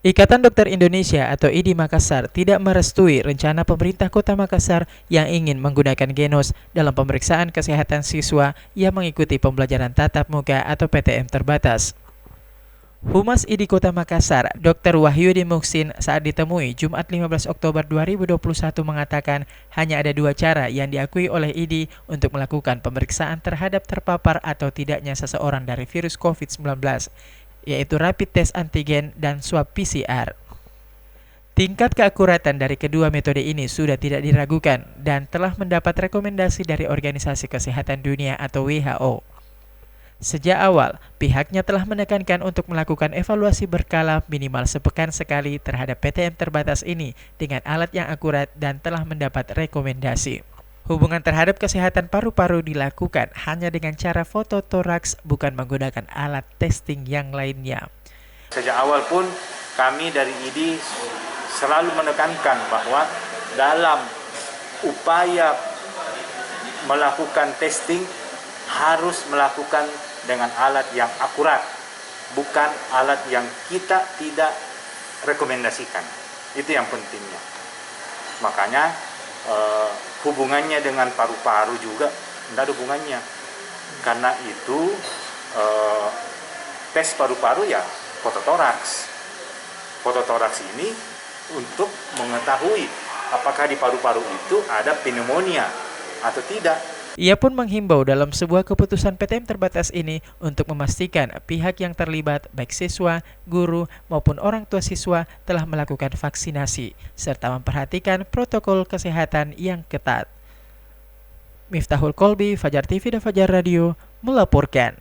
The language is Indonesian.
Ikatan Dokter Indonesia atau IDI Makassar tidak merestui rencana pemerintah Kota Makassar yang ingin menggunakan Genos dalam pemeriksaan kesehatan siswa yang mengikuti pembelajaran tatap muka atau PTM terbatas. Humas IDI Kota Makassar, Dr. Wahyudi Muksin saat ditemui Jumat 15 Oktober 2021 mengatakan hanya ada dua cara yang diakui oleh IDI untuk melakukan pemeriksaan terhadap terpapar atau tidaknya seseorang dari virus COVID-19, yaitu rapid test antigen dan swab PCR. Tingkat keakuratan dari kedua metode ini sudah tidak diragukan dan telah mendapat rekomendasi dari Organisasi Kesehatan Dunia atau WHO. Sejak awal, pihaknya telah menekankan untuk melakukan evaluasi berkala minimal sepekan sekali terhadap PTM terbatas ini dengan alat yang akurat dan telah mendapat rekomendasi. Hubungan terhadap kesehatan paru-paru dilakukan hanya dengan cara foto toraks, bukan menggunakan alat testing yang lainnya. Sejak awal pun kami dari IDI selalu menekankan bahwa dalam upaya melakukan testing harus melakukan dengan alat yang akurat, bukan alat yang kita tidak rekomendasikan. Itu yang pentingnya. Makanya hubungannya dengan paru-paru juga tidak ada hubungannya. Karena itu tes paru-paru ya fototoraks. Fototoraks ini untuk mengetahui apakah di paru-paru itu ada pneumonia atau tidak. Ia pun menghimbau dalam sebuah keputusan PTM terbatas ini untuk memastikan pihak yang terlibat, baik siswa, guru, maupun orang tua siswa telah melakukan vaksinasi, serta memperhatikan protokol kesehatan yang ketat. Miftahul Kolbi, Fajar TV dan Fajar Radio, melaporkan.